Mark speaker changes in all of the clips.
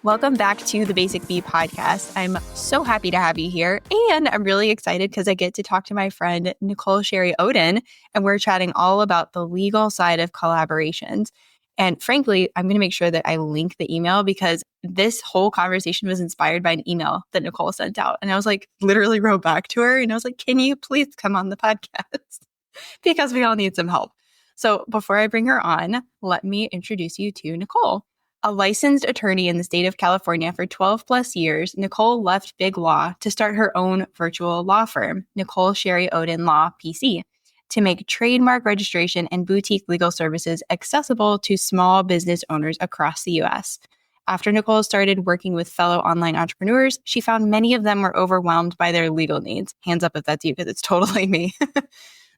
Speaker 1: Welcome back to the Basic Bee podcast. I'm so happy to have you here. And I'm really excited because I get to talk to my friend, Nicole Cheri Oden, and we're chatting all about the legal side of collaborations. And frankly, I'm going to make sure that I link the email because this whole conversation was inspired by an email that Nicole sent out. And I was like, literally wrote back to her and I was like, can you please come on the podcast? Because we all need some help. So before I bring her on, let me introduce you to Nicole. A licensed attorney in the state of California for 12 plus years, Nicole left big law to start her own virtual law firm, Nicole Cheri Oden Law PC, to make trademark registration and boutique legal services accessible to small business owners across the U.S. After Nicole started working with fellow online entrepreneurs, she found many of them were overwhelmed by their legal needs. Hands up if that's you, because it's totally me.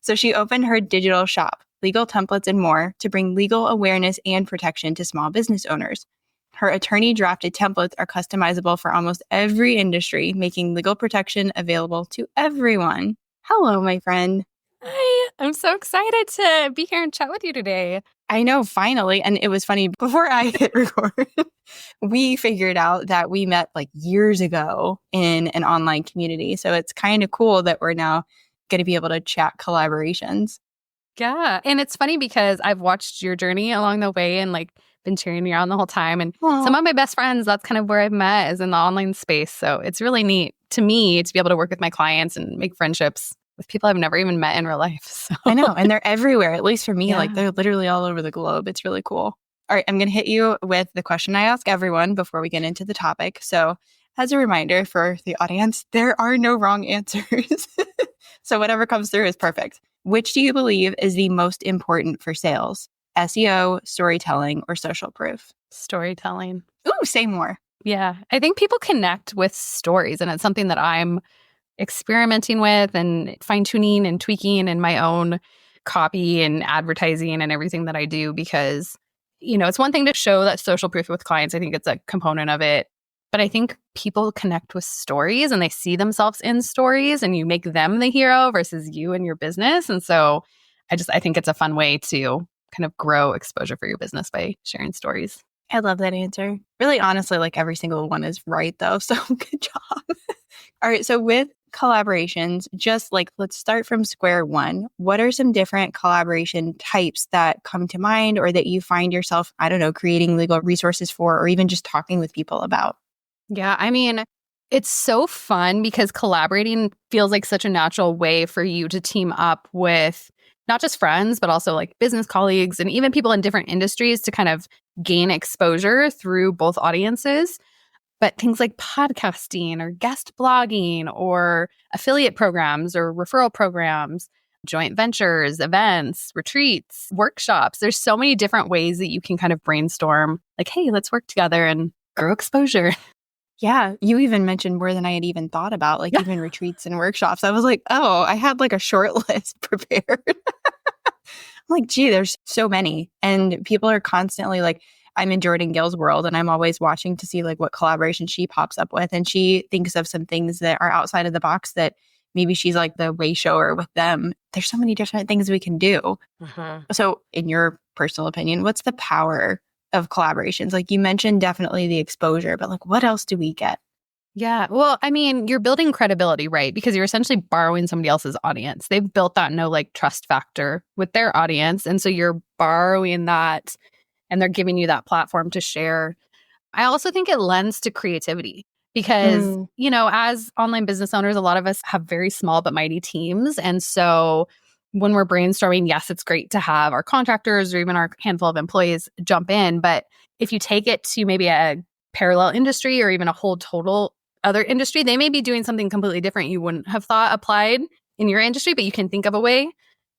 Speaker 1: So she opened her digital shop, Legal Templates and More, to bring legal awareness and protection to small business owners. Her attorney-drafted templates are customizable for almost every industry, making legal protection available to everyone. Hello, my friend.
Speaker 2: Hi, I'm so excited to be here and chat with you today.
Speaker 1: I know, finally. And it was funny, before I hit record, we figured out that we met like years ago in an online community. So it's kind of cool that we're now going to be able to chat collaborations.
Speaker 2: Yeah. And it's funny because I've watched your journey along the way and like been cheering you on the whole time. And some of my best friends, that's kind of where I've met is in the online space. So it's really neat to me to be able to work with my clients and make friendships with people I've never even met in real life. So.
Speaker 1: I know. And they're everywhere, at least for me. Like they're literally all over the globe. It's really cool. All right. I'm going to hit you with the question I ask everyone before we get into the topic. So as a reminder for the audience, there are no wrong answers. So whatever comes through is perfect. Which do you believe is the most important for sales? SEO, storytelling, or social proof?
Speaker 2: Storytelling.
Speaker 1: Ooh, say more.
Speaker 2: Yeah. I think people connect with stories, and it's something that I'm experimenting with and fine-tuning and tweaking in my own copy and advertising and everything that I do because, it's one thing to show that social proof with clients. I think it's a component of it. But I think people connect with stories and they see themselves in stories and you make them the hero versus you and your business. And so I think it's a fun way to kind of grow exposure for your business by sharing stories.
Speaker 1: I love that answer. Really, honestly, like every single one is right though. So good job. All right. So with collaborations, just like let's start from square one. What are some different collaboration types that come to mind or that you find yourself, creating legal resources for or even just talking with people about?
Speaker 2: Yeah, I mean, it's so fun because collaborating feels like such a natural way for you to team up with not just friends, but also like business colleagues and even people in different industries to kind of gain exposure through both audiences. But things like podcasting or guest blogging or affiliate programs or referral programs, joint ventures, events, retreats, workshops, there's so many different ways that you can kind of brainstorm like, hey, let's work together and grow exposure.
Speaker 1: Yeah, you even mentioned more than I had even thought about, like even retreats and workshops. I was like, oh, I had like a short list prepared. I'm like, gee, there's so many. And people are constantly like, I'm in Jordan Gill's world and I'm always watching to see like what collaboration she pops up with. And she thinks of some things that are outside of the box that maybe she's like the way shower with them. There's so many different things we can do. So in your personal opinion, what's the power of collaborations? Like you mentioned, definitely the exposure, but like what else do we get?
Speaker 2: Yeah. Well, I mean, you're building credibility, right? Because you're essentially borrowing somebody else's audience. They've built that trust factor with their audience. And so you're borrowing that and they're giving you that platform to share. I also think it lends to creativity because, as online business owners, a lot of us have very small but mighty teams. And so when we're brainstorming, yes, it's great to have our contractors or even our handful of employees jump in. But if you take it to maybe a parallel industry or even a whole total other industry, they may be doing something completely different you wouldn't have thought applied in your industry, but you can think of a way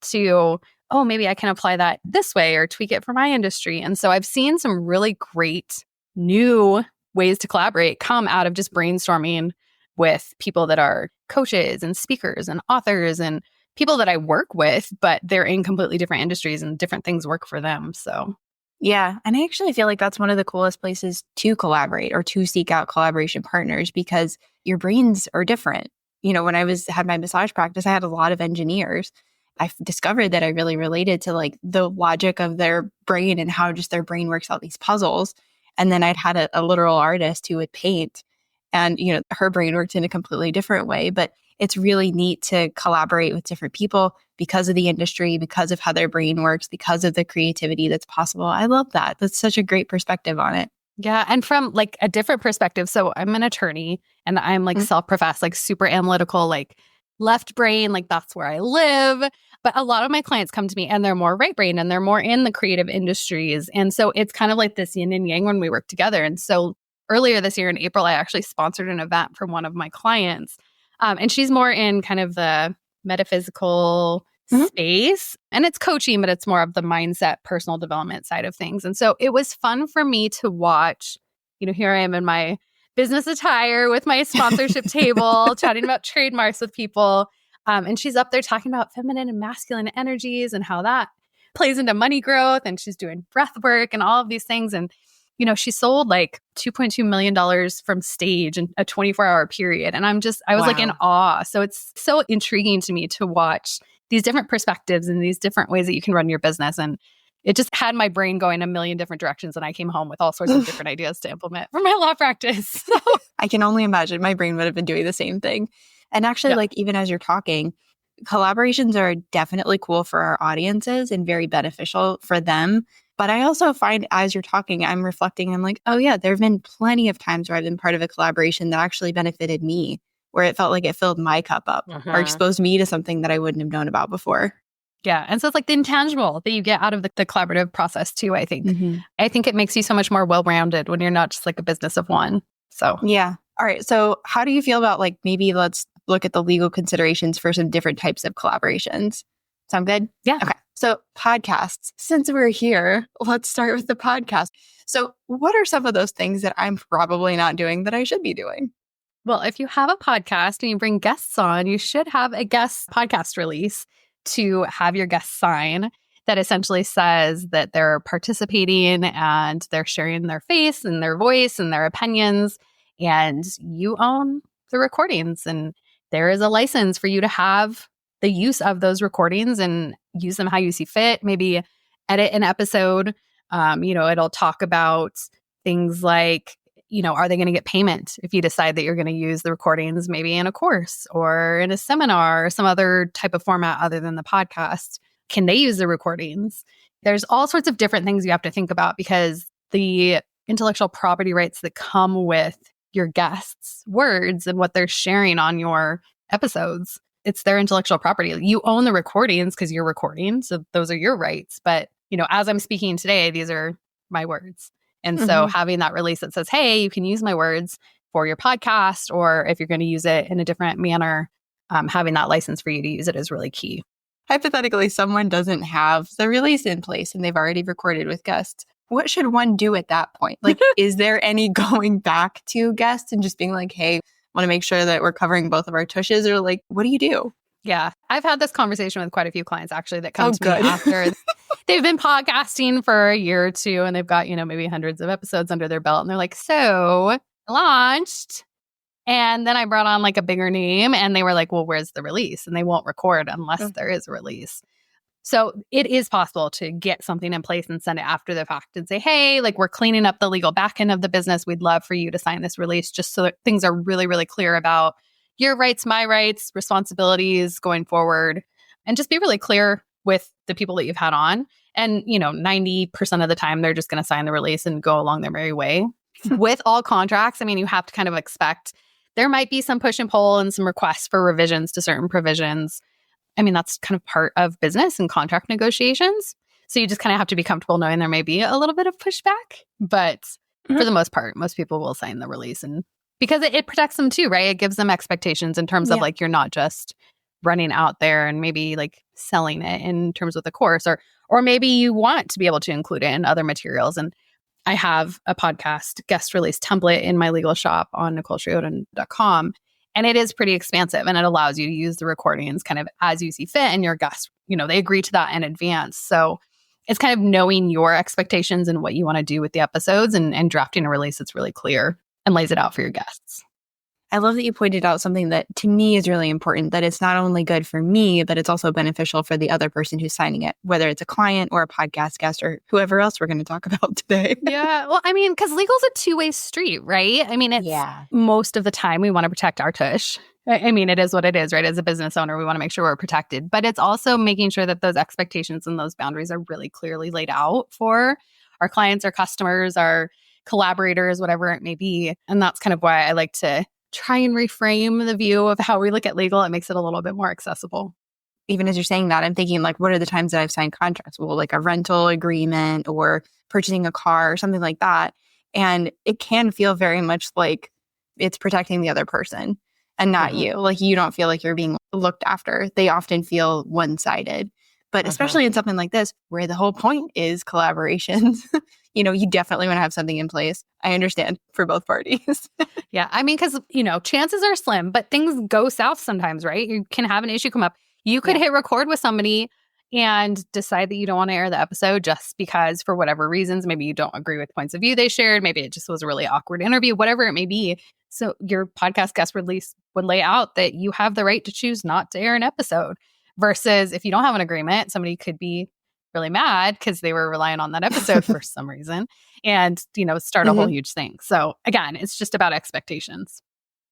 Speaker 2: to, oh, maybe I can apply that this way or tweak it for my industry. And so I've seen some really great new ways to collaborate come out of just brainstorming with people that are coaches and speakers and authors and people that I work with, but they're in completely different industries and different things work for them. So
Speaker 1: yeah. And I actually feel like that's one of the coolest places to collaborate or to seek out collaboration partners because your brains are different. When I had my massage practice, I had a lot of engineers. I discovered that I really related to like the logic of their brain and how just their brain works out these puzzles. And then I'd had a literal artist who would paint, and, her brain worked in a completely different way. But it's really neat to collaborate with different people because of the industry, because of how their brain works, because of the creativity that's possible. I love that. That's such a great perspective on it.
Speaker 2: Yeah. And from like a different perspective, so I'm an attorney and I'm like self-professed, like super analytical, like left brain, like that's where I live. But a lot of my clients come to me and they're more right brain and they're more in the creative industries. And so it's kind of like this yin and yang when we work together. And so earlier this year in April, I actually sponsored an event for one of my clients. And she's more in kind of the metaphysical space. And it's coaching, but it's more of the mindset, personal development side of things. And so it was fun for me to watch. Here I am in my business attire with my sponsorship table, chatting about trademarks with people. And she's up there talking about feminine and masculine energies and how that plays into money growth. And she's doing breath work and all of these things. And she sold like $2.2 million from stage in a 24-hour period. And I was like in awe. So it's so intriguing to me to watch these different perspectives and these different ways that you can run your business. And it just had my brain going a million different directions. And I came home with all sorts of different ideas to implement for my law practice.
Speaker 1: I can only imagine my brain would have been doing the same thing. And actually, like even as you're talking, collaborations are definitely cool for our audiences and very beneficial for them. But I also find as you're talking, I'm reflecting, I'm like, oh yeah, there have been plenty of times where I've been part of a collaboration that actually benefited me, where it felt like it filled my cup up or exposed me to something that I wouldn't have known about before.
Speaker 2: Yeah. And so it's like the intangible that you get out of the collaborative process too, I think. I think it makes you so much more well-rounded when you're not just like a business of one. So
Speaker 1: yeah. All right. So how do you feel about like maybe let's look at the legal considerations for some different types of collaborations? Sound good?
Speaker 2: Yeah.
Speaker 1: Okay. So podcasts, since we're here, let's start with the podcast. So what are some of those things that I'm probably not doing that I should be doing?
Speaker 2: Well, if you have a podcast and you bring guests on, you should have a guest podcast release to have your guests sign that essentially says that they're participating and they're sharing their face and their voice and their opinions, and you own the recordings. And there is a license for you to have the use of those recordings and use them how you see fit. Maybe edit an episode. It'll talk about things like, are they going to get payment if you decide that you're going to use the recordings maybe in a course or in a seminar or some other type of format other than the podcast? Can they use the recordings? There's all sorts of different things you have to think about because the intellectual property rights that come with your guests' words and what they're sharing on your episodes, it's their intellectual property. You own the recordings because you're recording. So those are your rights. But, as I'm speaking today, these are my words. And so having that release that says, hey, you can use my words for your podcast, or if you're going to use it in a different manner, having that license for you to use it is really key.
Speaker 1: Hypothetically, someone doesn't have the release in place and they've already recorded with guests. What should one do at that point? Like, is there any going back to guests and just being like, hey, want to make sure that we're covering both of our tushes? Or like, what do you do?
Speaker 2: Yeah, I've had this conversation with quite a few clients actually that come to me after they've been podcasting for a year or two and they've got, maybe hundreds of episodes under their belt. And they're like, so I launched. And then I brought on like a bigger name and they were like, well, where's the release? And they won't record unless there is a release. So it is possible to get something in place and send it after the fact and say, hey, like we're cleaning up the legal back end of the business. We'd love for you to sign this release just so that things are really, really clear about your rights, my rights, responsibilities going forward, and just be really clear with the people that you've had on. And, 90% of the time, they're just going to sign the release and go along their merry way. With all contracts, you have to kind of expect there might be some push and pull and some requests for revisions to certain provisions. That's kind of part of business and contract negotiations. So you just kind of have to be comfortable knowing there may be a little bit of pushback. But for the most part, most people will sign the release. And because it protects them too, right? It gives them expectations in terms of like, you're not just running out there and maybe like selling it in terms of the course, or maybe you want to be able to include it in other materials. And I have a podcast guest release template in my legal shop on NicoleSheriOden.com. And it is pretty expansive and it allows you to use the recordings kind of as you see fit, and your guests, they agree to that in advance. So it's kind of knowing your expectations and what you want to do with the episodes and drafting a release that's really clear and lays it out for your guests.
Speaker 1: I love that you pointed out something that to me is really important, that it's not only good for me, but it's also beneficial for the other person who's signing it, whether it's a client or a podcast guest or whoever else we're going to talk about today.
Speaker 2: Yeah. Well, I mean, because legal's a two-way street, right? I mean, it's most of the time we want to protect our tush. I mean, it is what it is, right? As a business owner, we want to make sure we're protected. But it's also making sure that those expectations and those boundaries are really clearly laid out for our clients, our customers, our collaborators, whatever it may be. And that's kind of why I like to try and reframe the view of how we look at legal. It makes it a little bit more accessible.
Speaker 1: Even as you're saying that, I'm thinking like, what are the times that I've signed contracts? Well, like a rental agreement or purchasing a car or something like that. And it can feel very much like it's protecting the other person and not you. Like you don't feel like you're being looked after. They often feel one-sided. But especially in something like this, where the whole point is collaborations, you definitely want to have something in place. I understand for both parties.
Speaker 2: Yeah. I mean, because, chances are slim, but things go south sometimes, right? You can have an issue come up. You could hit record with somebody and decide that you don't want to air the episode just because for whatever reasons, maybe you don't agree with points of view they shared. Maybe it just was a really awkward interview, whatever it may be. So your podcast guest release would lay out that you have the right to choose not to air an episode. Versus if you don't have an agreement, somebody could be really mad because they were relying on that episode for some reason and, start a whole huge thing. So again, it's just about expectations.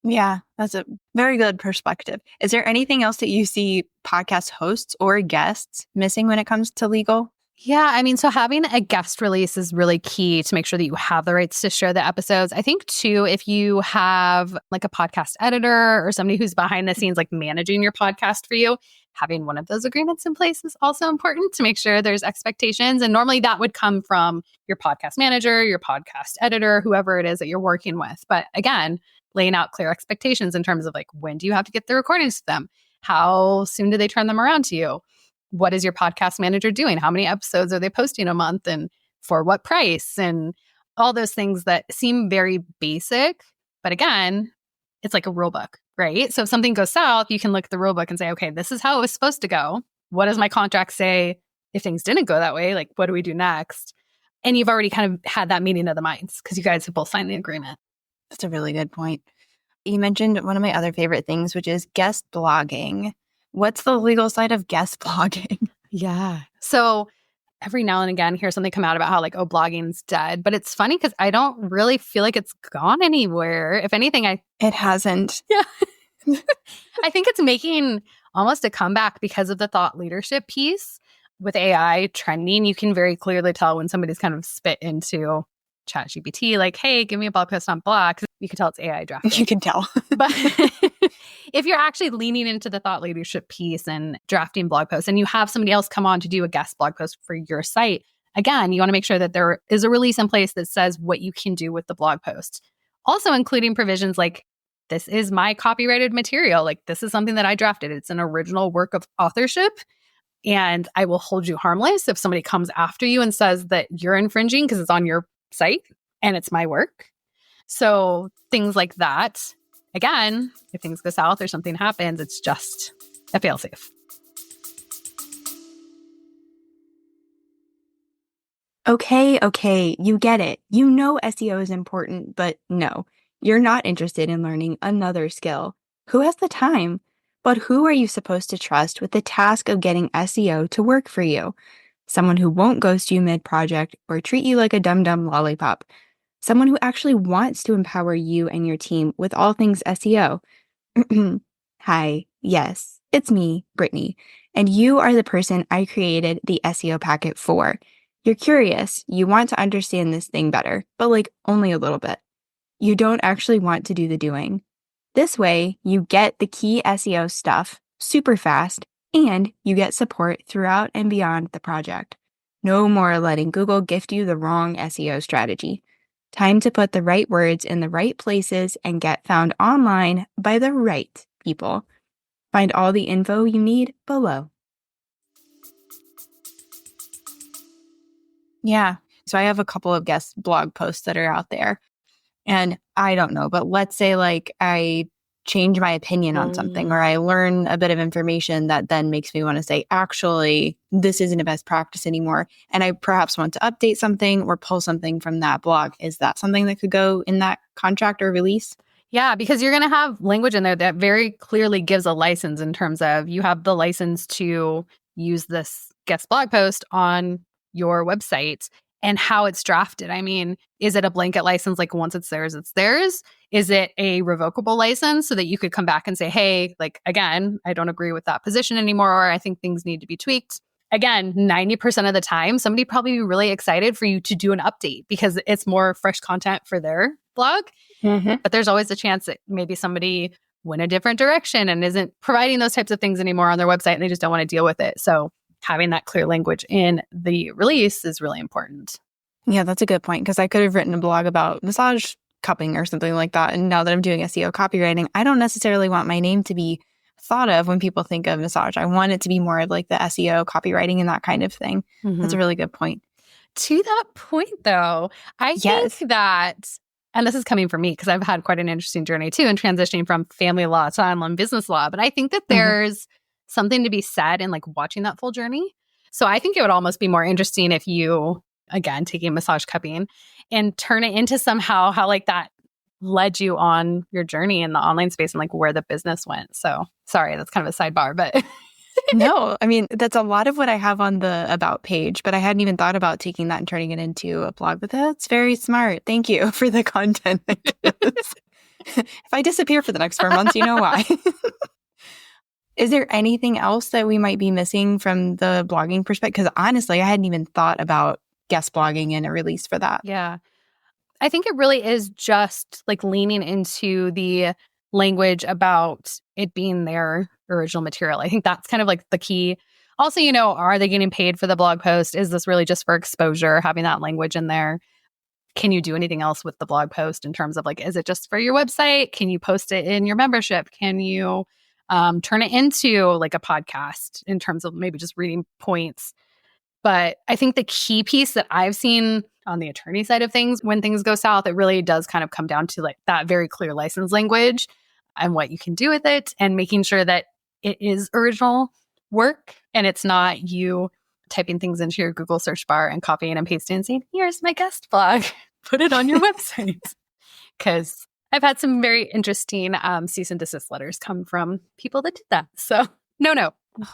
Speaker 1: Yeah, that's a very good perspective. Is there anything else that you see podcast hosts or guests missing when it comes to legal?
Speaker 2: Yeah, I mean, so having a guest release is really key to make sure that you have the rights to share the episodes. I think, too, if you have like a podcast editor or somebody who's behind the scenes, like managing your podcast for you, having one of those agreements in place is also important to make sure there's expectations. And normally that would come from your podcast manager, your podcast editor, whoever it is that you're working with. But again, laying out clear expectations in terms of like, when do you have to get the recordings to them? How soon do they turn them around to you? What is your podcast manager doing? How many episodes are they posting a month and for what price? And all those things that seem very basic. But again, it's like a rule book, right? So if something goes south, you can look at the rule book and say, okay, this is how it was supposed to go. What does my contract say if things didn't go that way? Like, what do we do next? And you've already kind of had that meeting of the minds because you guys have both signed the agreement.
Speaker 1: That's a really good point. You mentioned one of my other favorite things, which is guest blogging. What's the legal side of guest blogging?
Speaker 2: Yeah. So every now and again, hear something come out about how like, oh, blogging's dead. But it's funny because I don't really feel like it's gone anywhere. If anything,
Speaker 1: It hasn't.
Speaker 2: Yeah. I think it's making almost a comeback because of the thought leadership piece. With AI trending, you can very clearly tell when somebody's kind of spit into ChatGPT, like, hey, give me a blog post on blah. Because you can tell it's AI drafted.
Speaker 1: You can tell.
Speaker 2: But if you're actually leaning into the thought leadership piece and drafting blog posts and you have somebody else come on to do a guest blog post for your site, again, you want to make sure that there is a release in place that says what you can do with the blog post. Also including provisions like, this is my copyrighted material. Like, this is something that I drafted. It's an original work of authorship. And I will hold you harmless if somebody comes after you and says that you're infringing because it's on your site and it's my work. So things like that. Again, if things go south or something happens, it's just a fail-safe.
Speaker 1: Okay, you get it. You know SEO is important, but no, you're not interested in learning another skill. Who has the time? But who are you supposed to trust with the task of getting SEO to work for you? Someone who won't ghost you mid-project or treat you like a dum-dum lollipop. Someone who actually wants to empower you and your team with all things SEO. Hi, yes, it's me, Brittany, and you are the person I created the SEO packet for. You're curious, you want to understand this thing better, but like only a little bit. You don't actually want to do the doing. This way, you get the key SEO stuff super fast, and you get support throughout and beyond the project. No more letting Google gift you the wrong SEO strategy. Time to put the right words in the right places and get found online by the right people. Find all the info you need below. Yeah, so I have a couple of guest blog posts that are out there. And I don't know, but let's say like I change my opinion on something or I learn a bit of information that then makes me want to say, actually, this isn't a best practice anymore. And I perhaps want to update something or pull something from that blog. Is that something that could go in that contract or release?
Speaker 2: Yeah, because you're going to have language in there that very clearly gives a license in terms of you have the license to use this guest blog post on your website and how it's drafted. I mean, is it a blanket license? Like once it's theirs, it's theirs. Is it a revocable license so that you could come back and say, hey, like, again, I don't agree with that position anymore, or I think things need to be tweaked. Again, 90% of the time, somebody probably be really excited for you to do an update because it's more fresh content for their blog.
Speaker 1: Mm-hmm.
Speaker 2: But there's always a chance that maybe somebody went a different direction and isn't providing those types of things anymore on their website and they just don't want to deal with it. So having that clear language in the release is really important.
Speaker 1: Yeah, that's a good point because I could have written a blog about massage cupping or something like that. And now that I'm doing SEO copywriting, I don't necessarily want my name to be thought of when people think of massage. I want it to be more of like the SEO copywriting and that kind of thing.
Speaker 2: Mm-hmm.
Speaker 1: That's a really good point.
Speaker 2: To that point, though, I think that, and this is coming from me because I've had quite an interesting journey too in transitioning from family law to online business law, but I think that there's something to be said in like watching that full journey. So I think it would almost be more interesting if you, again, taking massage cupping and turn it into somehow how like that led you on your journey in the online space and like where the business went. So sorry, that's kind of a sidebar, but
Speaker 1: no, I mean, that's a lot of what I have on the About page, but I hadn't even thought about taking that and turning it into a blog. But that's very smart. Thank you for the content. If I disappear for the next 4 months, you know why. Is there anything else that we might be missing from the blogging perspective? Because honestly, I hadn't even thought about guest blogging and a release for that.
Speaker 2: Yeah. I think it really is just like leaning into the language about it being their original material. I think that's kind of like the key. Also, you know, are they getting paid for the blog post? Is this really just for exposure, having that language in there? Can you do anything else with the blog post in terms of like, is it just for your website? Can you post it in your membership? Can you turn it into like a podcast in terms of maybe just reading points? But I think the key piece that I've seen on the attorney side of things, when things go south, it really does kind of come down to like that very clear license language and what you can do with it and making sure that it is original work and it's not you typing things into your Google search bar and copying and pasting and saying, here's my guest blog, put it on your website. Because I've had some very interesting cease and desist letters come from people that did that. So no,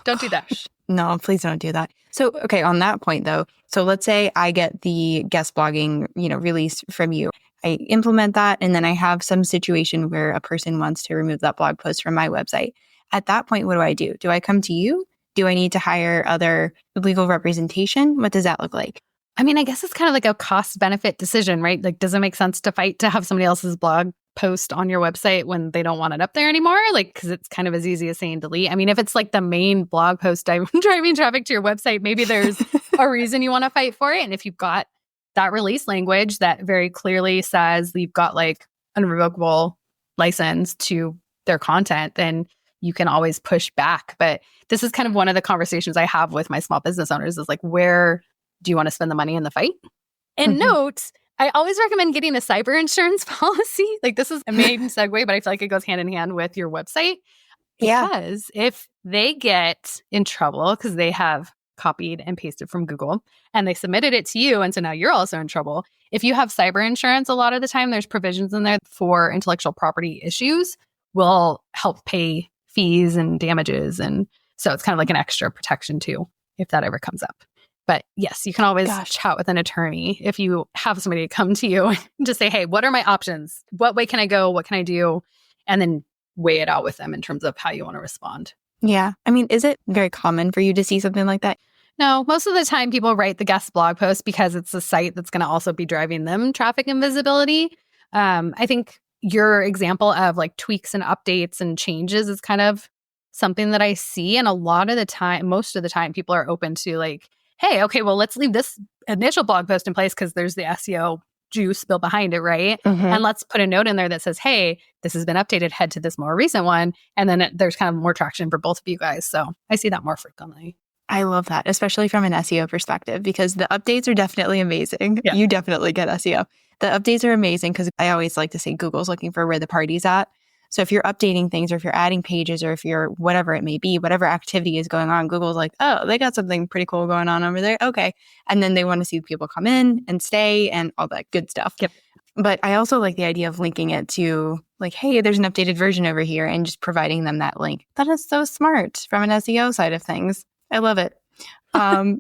Speaker 2: don't do that.
Speaker 1: No, please don't do that. So, okay, on that point though, so let's say I get the guest blogging, release from you. I implement that and then I have some situation where a person wants to remove that blog post from my website. At that point, what do? Do I come to you? Do I need to hire other legal representation? What does that look like?
Speaker 2: I mean, I guess it's kind of like a cost benefit decision, right? Like, does it make sense to fight to have somebody else's blog post on your website when they don't want it up there anymore? Like, because it's kind of as easy as saying delete. I mean, if it's like the main blog post driving traffic to your website, maybe there's a reason you want to fight for it. And if you've got that release language that very clearly says you've got like an irrevocable license to their content, then you can always push back. But this is kind of one of the conversations I have with my small business owners is like, where do you want to spend the money in the fight? And note, I always recommend getting a cyber insurance policy. Like this is a main segue, but I feel like it goes hand in hand with your website. Because if they get in trouble because they have copied and pasted from Google and they submitted it to you, and so now you're also in trouble. If you have cyber insurance, a lot of the time there's provisions in there for intellectual property issues will help pay fees and damages. And so it's kind of like an extra protection too, if that ever comes up. But yes, you can always chat with an attorney if you have somebody come to you and just say, hey, what are my options? What way can I go? What can I do? And then weigh it out with them in terms of how you want to respond.
Speaker 1: Yeah. I mean, is it very common for you to see something like that?
Speaker 2: No, most of the time people write the guest blog post because it's a site that's going to also be driving them traffic and visibility. I think your example of like tweaks and updates and changes is kind of something that I see. And a lot of the time, most of the time, people are open to like, hey, okay, well, let's leave this initial blog post in place because there's the SEO juice built behind it, right? And let's put a note in there that says, hey, this has been updated, head to this more recent one. And then there's kind of more traction for both of you guys. So I see that more frequently.
Speaker 1: I love that, especially from an SEO perspective, because the updates are definitely amazing.
Speaker 2: Yeah.
Speaker 1: You definitely get SEO. The updates are amazing because I always like to say Google's looking for where the party's at. So if you're updating things or if you're adding pages or if you're whatever it may be, whatever activity is going on, Google's like, oh, they got something pretty cool going on over there. Okay. And then they want to see people come in and stay and all that good stuff.
Speaker 2: Yep.
Speaker 1: But I also like the idea of linking it to like, hey, there's an updated version over here, and just providing them that link. That is so smart from an SEO side of things. I love it.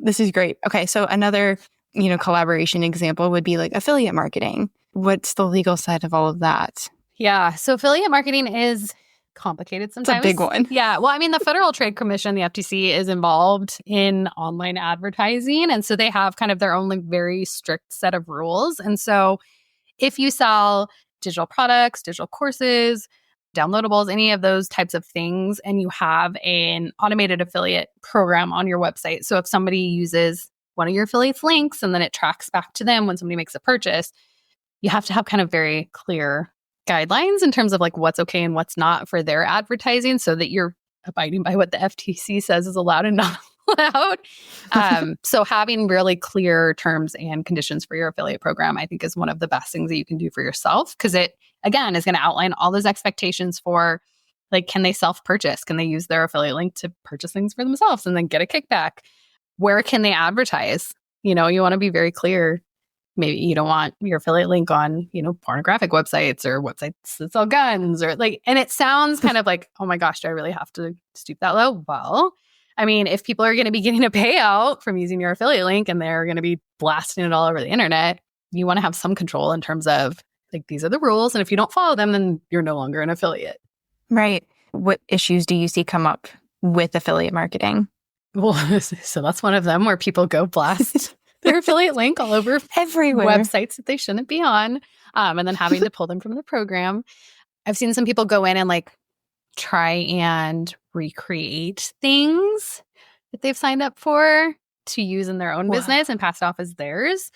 Speaker 1: This is great. Okay. So another, collaboration example would be like affiliate marketing. What's the legal side of all of that?
Speaker 2: Yeah. So affiliate marketing is complicated sometimes.
Speaker 1: It's a big one.
Speaker 2: Yeah. Well, I mean, the Federal Trade Commission, the FTC, is involved in online advertising. And so they have kind of their own very strict set of rules. And so if you sell digital products, digital courses, downloadables, any of those types of things, and you have an automated affiliate program on your website. So if somebody uses one of your affiliates links and then it tracks back to them when somebody makes a purchase, you have to have kind of very clear guidelines in terms of like what's okay and what's not for their advertising so that you're abiding by what the FTC says is allowed and not allowed. So having really clear terms and conditions for your affiliate program, I think, is one of the best things that you can do for yourself, because it, again, is going to outline all those expectations for, like, can they self-purchase? Can they use their affiliate link to purchase things for themselves and then get a kickback? Where can they advertise? You want to be very clear. Maybe you don't want your affiliate link on, pornographic websites or websites that sell guns or and it sounds kind of like, oh my gosh, do I really have to stoop that low? Well, I mean, if people are going to be getting a payout from using your affiliate link and they're going to be blasting it all over the internet, you want to have some control in terms of like, these are the rules. And if you don't follow them, then you're no longer an affiliate.
Speaker 1: Right. What issues do you see come up with affiliate marketing?
Speaker 2: Well, so that's one of them, where people go blast their affiliate link all over
Speaker 1: everywhere,
Speaker 2: websites that they shouldn't be on, and then having to pull them from the program. I've seen some people go in and try and recreate things that they've signed up for to use in their own business and pass it off as theirs.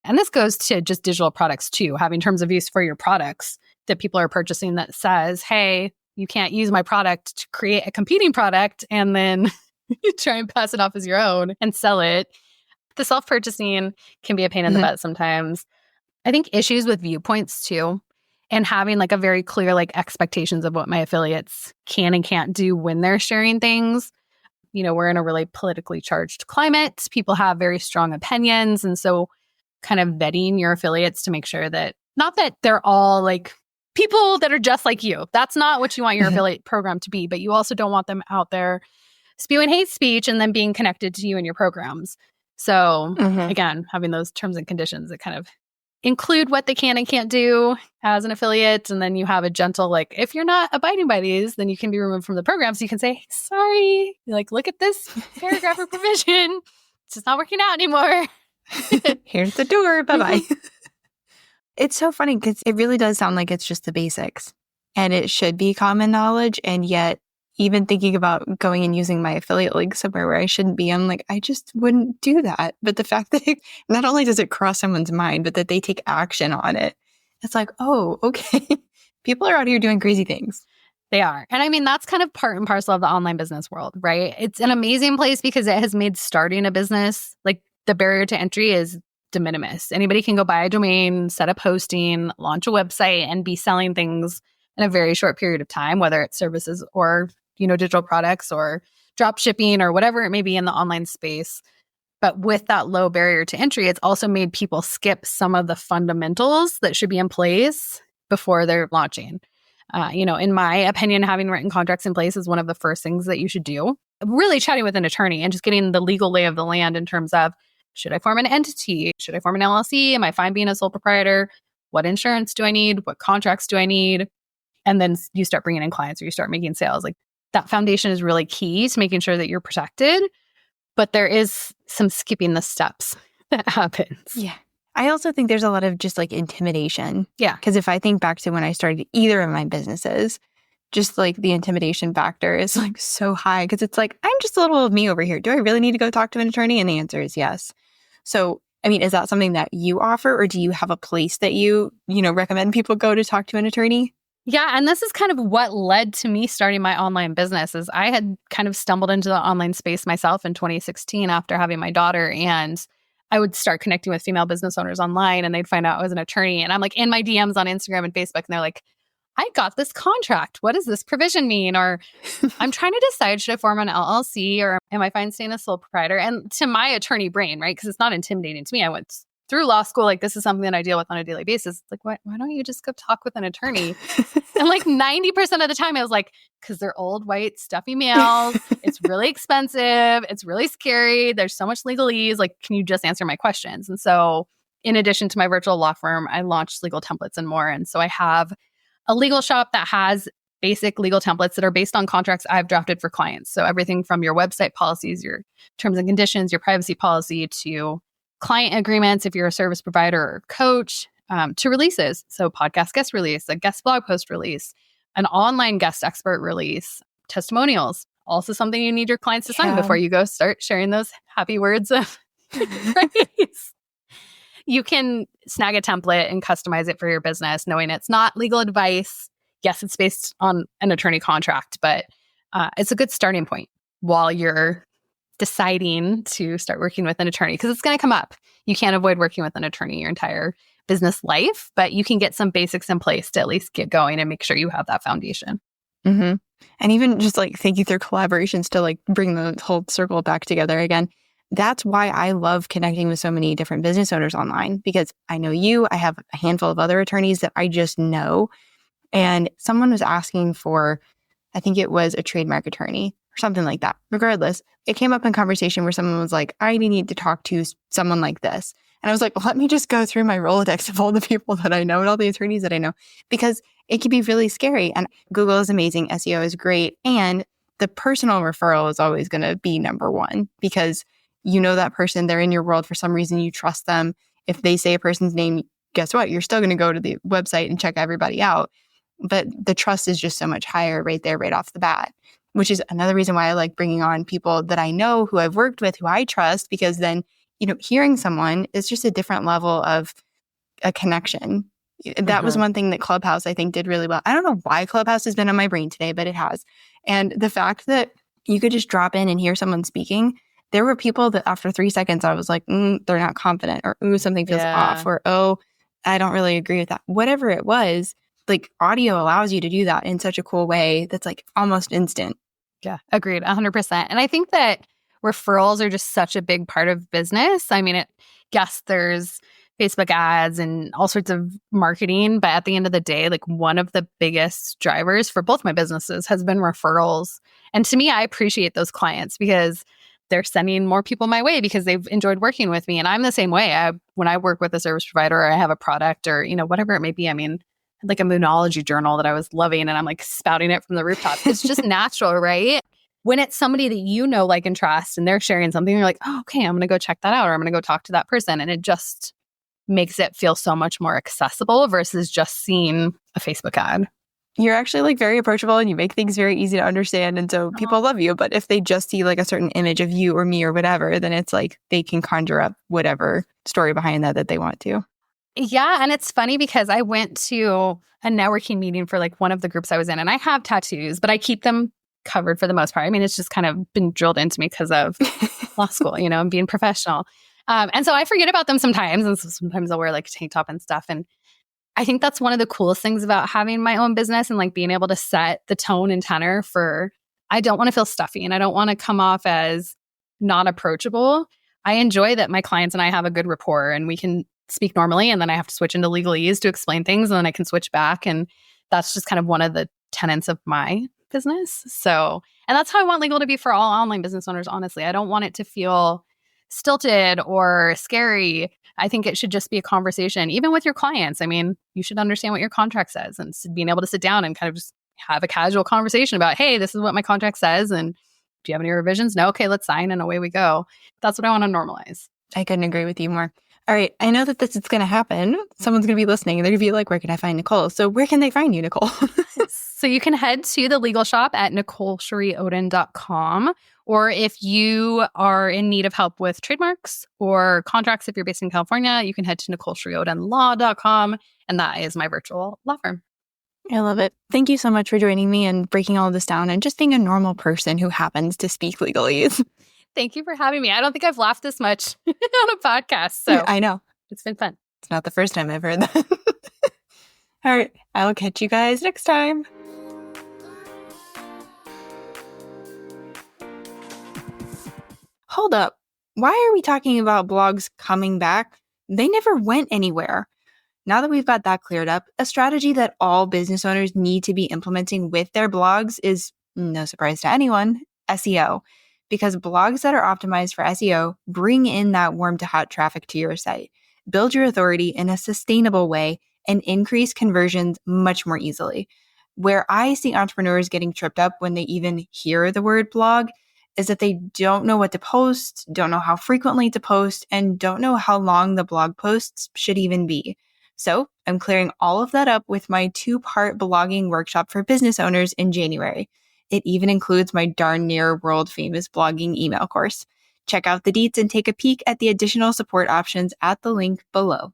Speaker 2: And this goes to just digital products too, having terms of use for your products that people are purchasing that says, hey, you can't use my product to create a competing product and then you try and pass it off as your own and sell it. The self-purchasing can be a pain in the butt sometimes. I think issues with viewpoints too, and having a very clear expectations of what my affiliates can and can't do when they're sharing things. We're in a really politically charged climate. People have very strong opinions. And so kind of vetting your affiliates to make sure that, not that they're all people that are just like you. That's not what you want your affiliate program to be, but you also don't want them out there spewing hate speech and then being connected to you and your programs. So again, having those terms and conditions that kind of include what they can and can't do as an affiliate. And then you have a gentle, if you're not abiding by these, then you can be removed from the program. So you can say, sorry, look at this paragraph or provision. It's just not working out anymore.
Speaker 1: Here's the door. Bye-bye. It's so funny because it really does sound like it's just the basics and it should be common knowledge. And yet, even thinking about going and using my affiliate link somewhere where I shouldn't be, I'm like, I just wouldn't do that. But the fact that not only does it cross someone's mind, but that they take action on it, it's like, oh, okay. People are out here doing crazy things.
Speaker 2: They are. And I mean, that's kind of part and parcel of the online business world, right? It's an amazing place because it has made starting a business, the barrier to entry is de minimis. Anybody can go buy a domain, set up hosting, launch a website, and be selling things in a very short period of time, whether it's services or digital products or drop shipping or whatever it may be in the online space. But with that low barrier to entry, it's also made people skip some of the fundamentals that should be in place before they're launching. In my opinion, having written contracts in place is one of the first things that you should do. Really chatting with an attorney and just getting the legal lay of the land in terms of, should I form an entity? Should I form an LLC? Am I fine being a sole proprietor? What insurance do I need? What contracts do I need? And then you start bringing in clients or you start making sales. That foundation is really key to making sure that you're protected, but there is some skipping the steps that happens.
Speaker 1: Yeah. I also think there's a lot of just intimidation.
Speaker 2: Yeah.
Speaker 1: Because if I think back to when I started either of my businesses, just the intimidation factor is so high because it's I'm just a little of me over here. Do I really need to go talk to an attorney? And the answer is yes. So, I mean, is that something that you offer or do you have a place that you recommend people go to talk to an attorney?
Speaker 2: Yeah, and this is kind of what led to me starting my online business. Is I had kind of stumbled into the online space myself in 2016 after having my daughter, and I would start connecting with female business owners online and they'd find out I was an attorney. And I'm in my DMs on Instagram and Facebook and they're like, I got this contract. What does this provision mean? Or I'm trying to decide, should I form an LLC or am I fine staying a sole proprietor? And to my attorney brain, right? Because it's not intimidating to me. I went, through law school, like this is something that I deal with on a daily basis. Like, why don't you just go talk with an attorney? And like 90% of the time I was like, because they're old, white, stuffy males. It's really expensive. It's really scary. There's so much legalese. Like, can you just answer my questions? And so in addition to my virtual law firm, I launched legal templates and more. And so I have a legal shop that has basic legal templates that are based on contracts I've drafted for clients. So everything from your website policies, your terms and conditions, your privacy policy, to client agreements if you're a service provider or coach, to releases. So podcast guest release, a guest blog post release, an online guest expert release, testimonials. Also something you need your clients to sign before you go start sharing those happy words of praise. You can snag a template and customize it for your business, knowing it's not legal advice. Yes, it's based on an attorney contract, but it's a good starting point while you're deciding to start working with an attorney, because it's going to come up. You can't avoid working with an attorney your entire business life, but you can get some basics in place to at least get going and make sure you have that foundation.
Speaker 1: Mm-hmm. And even just like thinking through collaborations to like bring the whole circle back together again. That's why I love connecting with so many different business owners online, because I know you, I have a handful of other attorneys that I just know. And someone was asking for, I think it was a trademark attorney or something like that. Regardless, it came up in conversation where someone was like, I need to talk to someone like this. And I was like, well, let me just go through my Rolodex of all the people that I know and all the attorneys that I know, because it can be really scary. And Google is amazing. SEO is great. And the personal referral is always going to be number one, because you know that person, they're in your world for some reason, you trust them. If they say a person's name, guess what? You're still going to go to the website and check everybody out. But the trust is just so much higher right there, right off the bat, which is another reason why I like bringing on people that I know, who I've worked with, who I trust, because then, hearing someone is just a different level of a connection. That was one thing that Clubhouse, I think, did really well. I don't know why Clubhouse has been on my brain today, but it has. And the fact that you could just drop in and hear someone speaking, there were people that after 3 seconds, I was like, they're not confident, or something feels off, or, I don't really agree with that. Whatever it was, like audio allows you to do that in such a cool way that's like almost instant.
Speaker 2: Yeah, agreed, 100%. And I think that referrals are just such a big part of business. I mean, yes, there's Facebook ads and all sorts of marketing, but at the end of the day, like one of the biggest drivers for both my businesses has been referrals. And to me, I appreciate those clients because they're sending more people my way because they've enjoyed working with me. And I'm the same way. When I work with a service provider, or I have a product, or, whatever it may be, I mean, like a moonology journal that I was loving, and I'm like spouting it from the rooftop. It's just natural, right? When it's somebody that you know, like, and trust, and they're sharing something, you're like, oh, okay, I'm going to go check that out, or I'm going to go talk to that person. And it just makes it feel so much more accessible versus just seeing a Facebook ad.
Speaker 1: You're actually like very approachable, and you make things very easy to understand. And so people love you. But if they just see like a certain image of you or me or whatever, then it's like they can conjure up whatever story behind that they want to.
Speaker 2: Yeah. And it's funny because I went to a networking meeting for like one of the groups I was in, and I have tattoos, but I keep them covered for the most part. I mean, it's just kind of been drilled into me because of law school, and being professional. And so I forget about them sometimes. And so sometimes I'll wear like a tank top and stuff. And I think that's one of the coolest things about having my own business and like being able to set the tone and tenor for, I don't want to feel stuffy and I don't want to come off as not approachable. I enjoy that my clients and I have a good rapport and we can speak normally, and then I have to switch into legalese to explain things, and then I can switch back. And that's just kind of one of the tenets of my business. So, and that's how I want legal to be for all online business owners, honestly. I don't want it to feel stilted or scary. I think it should just be a conversation, even with your clients. I mean, you should understand what your contract says, and being able to sit down and kind of just have a casual conversation about, hey, this is what my contract says, and do you have any revisions? No? Okay, let's sign, and away we go. That's what I want to normalize.
Speaker 1: I couldn't agree with you more. All right, I know that this is going to happen. Someone's going to be listening, and they're going to be like, where can I find Nicole? So where can they find you, Nicole?
Speaker 2: So you can head to the legal shop at NicoleCheriOden.com. Or if you are in need of help with trademarks or contracts, if you're based in California, you can head to NicoleCheriOdenLaw.com. And that is my virtual law firm.
Speaker 1: I love it. Thank you so much for joining me and breaking all this down and just being a normal person who happens to speak legalese.
Speaker 2: Thank you for having me. I don't think I've laughed this much on a podcast. So
Speaker 1: I know.
Speaker 2: It's been fun.
Speaker 1: It's not the first time I've heard that. All right. I'll catch you guys next time. Hold up. Why are we talking about blogs coming back? they never went anywhere. Now that we've got that cleared up, a strategy that all business owners need to be implementing with their blogs is, no surprise to anyone, SEO. Because blogs that are optimized for SEO bring in that warm to hot traffic to your site, build your authority in a sustainable way, and increase conversions much more easily. Where I see entrepreneurs getting tripped up when they even hear the word blog is that they don't know what to post, don't know how frequently to post, and don't know how long the blog posts should even be. So I'm clearing all of that up with my 2-part blogging workshop for business owners in January. It even includes my darn near world famous blogging email course. Check out the deets and take a peek at the additional support options at the link below.